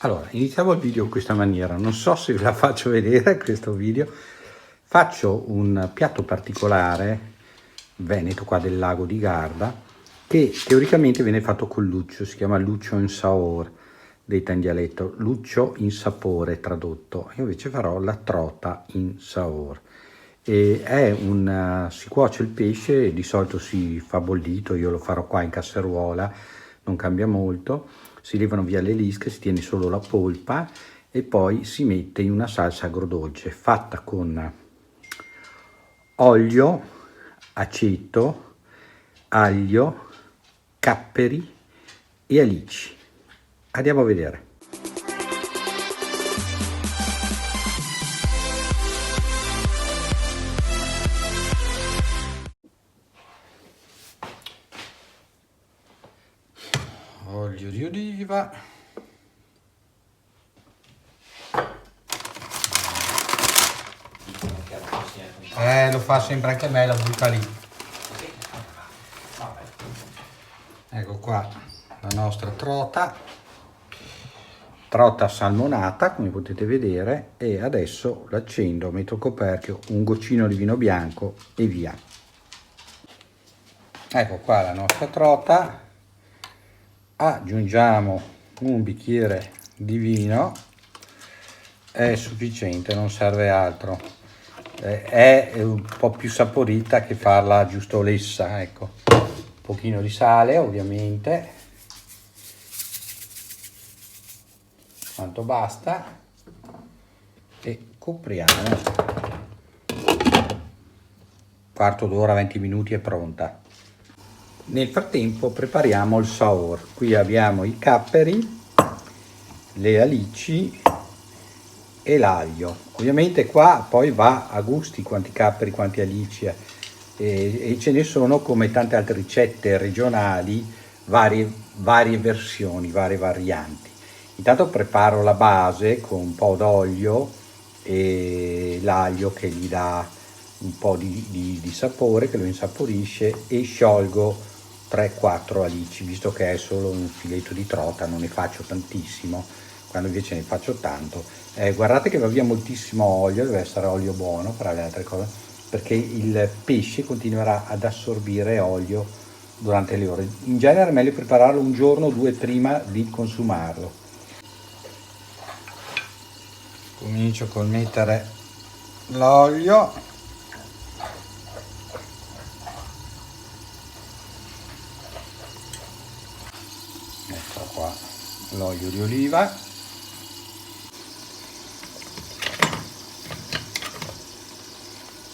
Allora, iniziamo il video in questa maniera, non so se ve la faccio vedere questo video. Faccio un piatto particolare, veneto qua del lago di Garda, che teoricamente viene fatto con luccio, si chiama luccio in saor, detta in dialetto, luccio in sapore tradotto. Io invece farò la trota in saor. E si cuoce il pesce, di solito si fa bollito, io lo farò qua in casseruola, non cambia molto. Si levano via le lische, si tiene solo la polpa e poi si mette in una salsa agrodolce fatta con olio, aceto, aglio, capperi e alici. Andiamo a vedere. Olio di oliva, lo fa sempre anche me, la butta lì. Ecco qua la nostra trota salmonata, come potete vedere, e adesso l'accendo, metto il coperchio, un goccino di vino bianco e via. Ecco qua la nostra trota. Aggiungiamo un bicchiere di vino, è sufficiente, non serve altro. È un po' più saporita che farla giusto lessa, ecco. Un pochino di sale ovviamente, quanto basta, e copriamo. Quarto d'ora, 20 minuti è pronta. Nel frattempo prepariamo il saor. Qui abbiamo i capperi, le alici e l'aglio. Ovviamente qua poi va a gusti quanti capperi, quanti alici, e ce ne sono, come tante altre ricette regionali, varie versioni, varie varianti. Intanto preparo la base con un po' d'olio e l'aglio che gli dà un po' di sapore, che lo insaporisce, e sciolgo 3-4 alici, visto che è solo un filetto di trota, non ne faccio tantissimo, quando invece ne faccio tanto. Guardate che va via moltissimo olio, deve essere olio buono per le altre cose, perché il pesce continuerà ad assorbire olio durante le ore. In genere è meglio prepararlo un giorno o due prima di consumarlo. Comincio col mettere l'olio. Ecco qua l'olio di oliva,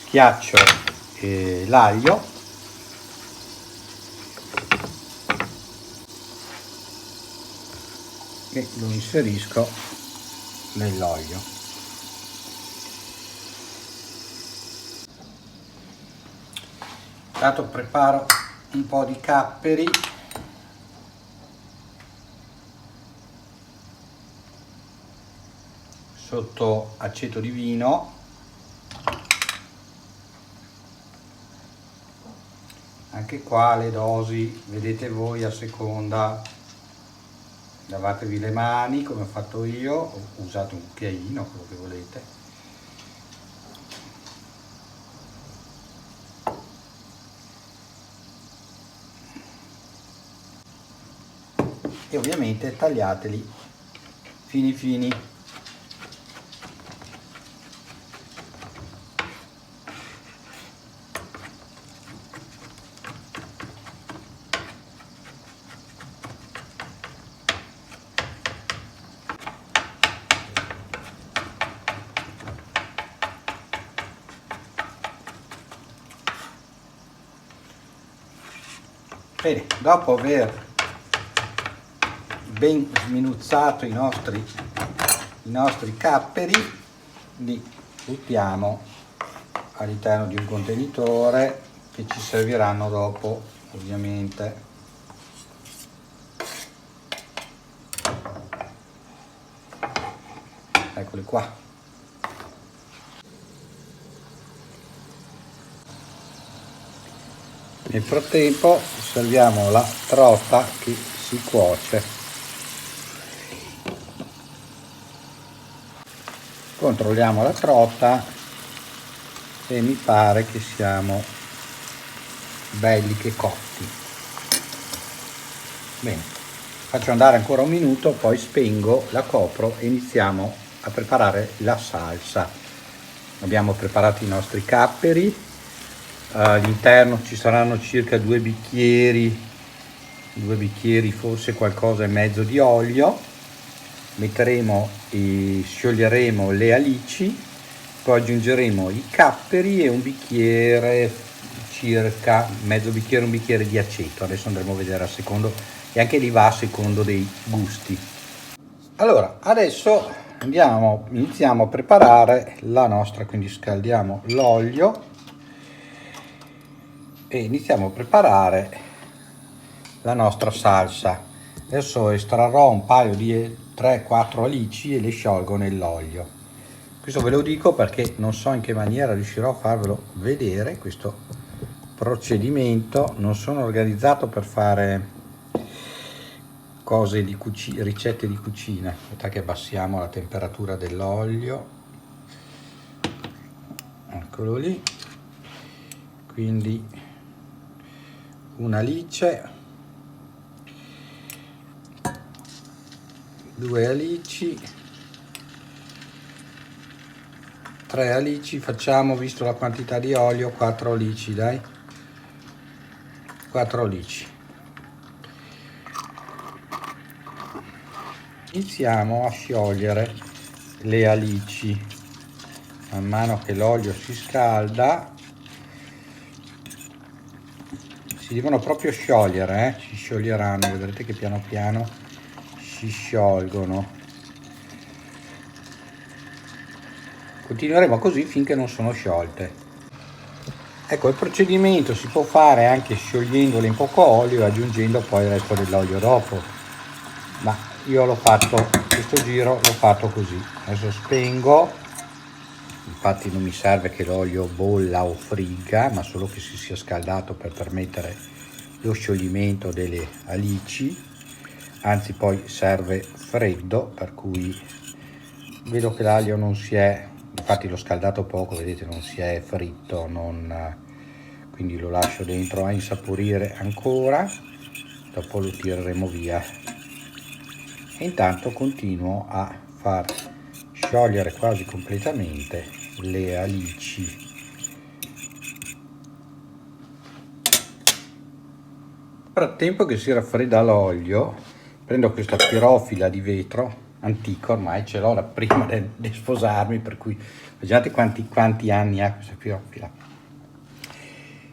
schiaccio l'aglio e lo inserisco nell'olio. Intanto preparo un po' di capperi, sotto aceto di vino, anche qua le dosi vedete voi a seconda, lavatevi le mani come ho fatto io, usate un cucchiaino, quello che volete. E ovviamente tagliateli fini fini. Bene, dopo aver ben sminuzzato i nostri capperi, li buttiamo all'interno di un contenitore che ci serviranno dopo, ovviamente. Eccoli qua. Nel frattempo osserviamo la trota che si cuoce. Controlliamo la trota e mi pare che siamo belli che cotti. Bene, faccio andare ancora un minuto, poi spengo, la copro e iniziamo a preparare la salsa. Abbiamo preparato i nostri capperi, all'interno ci saranno circa 2 bicchieri, forse qualcosa e mezzo di olio. Metteremo e scioglieremo le alici, poi aggiungeremo i capperi e un bicchiere, circa mezzo bicchiere, un bicchiere di aceto. Adesso andremo a vedere a secondo, e anche lì va a secondo dei gusti. Allora, adesso iniziamo a preparare la nostra, quindi scaldiamo l'olio e iniziamo a preparare la nostra salsa. Adesso estrarrò un paio di 3-4 alici e le sciolgo nell'olio. Questo ve lo dico perché non so in che maniera riuscirò a farvelo vedere questo procedimento. Non sono organizzato per fare cose di ricette di cucina. Aspetta che abbassiamo la temperatura dell'olio, eccolo lì. Quindi una alice, 2 alici, 3 alici, facciamo, visto la quantità di olio, 4 alici, dai, 4 alici. Iniziamo a sciogliere le alici man mano che l'olio si scalda. Si devono proprio sciogliere, si scioglieranno, vedrete che piano piano si sciolgono. Continueremo così finché non sono sciolte. Ecco, il procedimento si può fare anche sciogliendole in poco olio e aggiungendo poi il resto dell'olio dopo, ma io l'ho fatto, questo giro l'ho fatto così. Adesso spengo, infatti non mi serve che l'olio bolla o frigga, ma solo che si sia scaldato per permettere lo scioglimento delle alici, anzi poi serve freddo, per cui vedo che l'aglio non si è, infatti l'ho scaldato poco, vedete, non si è fritto, quindi lo lascio dentro a insaporire ancora, dopo lo tireremo via. E intanto continuo a far sciogliere quasi completamente le alici. Nel frattempo che si raffredda l'olio, prendo questa pirofila di vetro antico, ormai ce l'ho da prima di sposarmi, per cui immaginate quanti anni ha questa pirofila.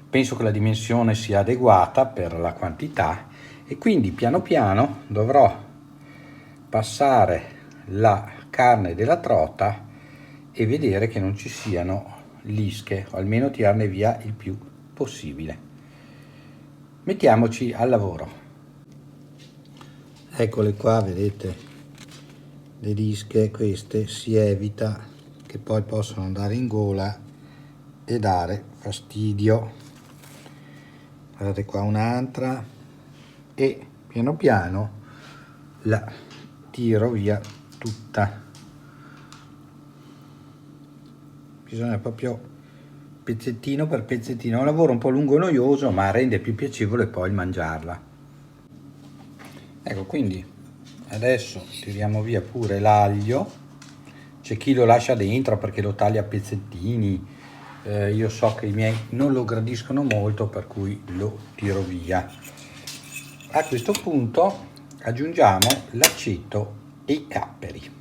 Penso che la dimensione sia adeguata per la quantità e quindi piano piano dovrò passare la carne della trota e vedere che non ci siano lische, o almeno tirarne via il più possibile. Mettiamoci al lavoro. Eccole qua, vedete, le lische, queste si evita che poi possono andare in gola e dare fastidio. Guardate qua un'altra e piano piano la tiro via tutta. Bisogna proprio pezzettino per pezzettino, è un lavoro un po' lungo e noioso, ma rende più piacevole poi mangiarla. Ecco, quindi adesso tiriamo via pure l'aglio. C'è chi lo lascia dentro perché lo taglia a pezzettini, io so che i miei non lo gradiscono molto, per cui lo tiro via. A questo punto aggiungiamo l'aceto e i capperi.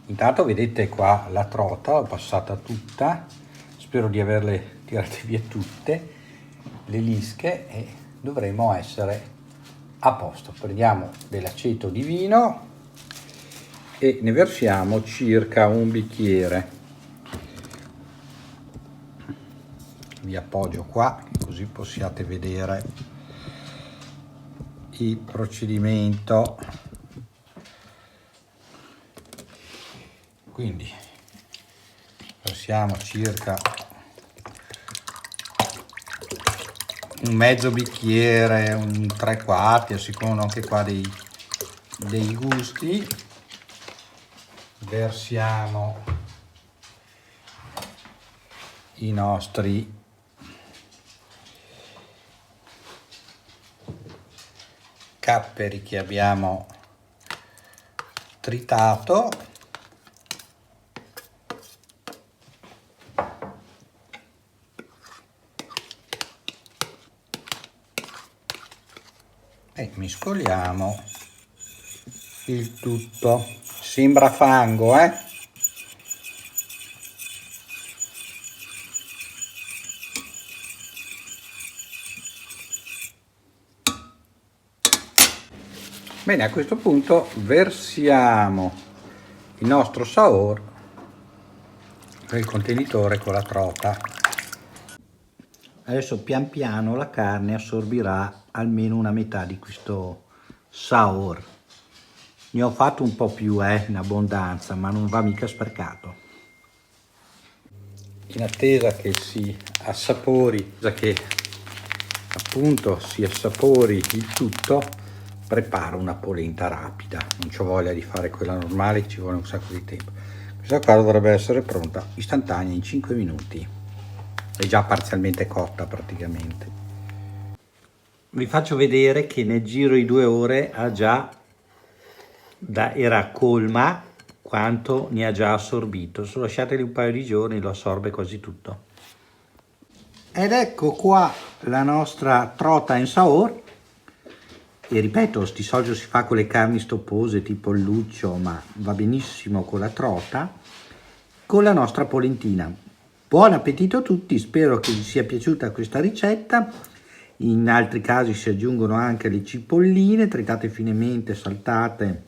Intanto vedete qua la trota, l'ho passata tutta, spero di averle tirate via tutte le lische e dovremo essere a posto. Prendiamo dell'aceto di vino e ne versiamo circa un bicchiere. Vi appoggio qua così possiate vedere il procedimento. Quindi versiamo circa un mezzo bicchiere, un 3/4, a seconda anche qua dei gusti. versiamo i nostri capperi che abbiamo tritato. E mescoliamo il tutto. Sembra fango, eh? Bene, a questo punto versiamo il nostro saor nel contenitore con la trota. Adesso pian piano la carne assorbirà almeno una metà di questo saor. Ne ho fatto un po' più in abbondanza, ma non va mica sprecato. In attesa che si assapori, che appunto si assapori il tutto, preparo una polenta rapida. Non c'ho voglia di fare quella normale, ci vuole un sacco di tempo. Questa qua dovrebbe essere pronta istantanea in 5 minuti. È già parzialmente cotta praticamente. Vi faccio vedere che nel giro di 2 ore era colma quanto ne ha già assorbito. Se lasciateli un paio di giorni lo assorbe quasi tutto. Ed ecco qua la nostra trota in saor. E ripeto, di solito si fa con le carni stoppose tipo il luccio, ma va benissimo con la trota, con la nostra polentina. Buon appetito a tutti, spero che vi sia piaciuta questa ricetta. In altri casi si aggiungono anche le cipolline tritate finemente, saltate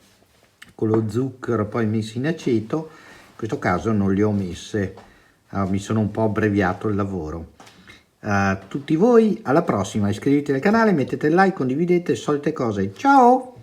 con lo zucchero, poi messe in aceto. In questo caso non le ho messe, mi sono un po' abbreviato il lavoro. Tutti voi, alla prossima, iscrivetevi al canale, mettete like, condividete, solite cose. Ciao!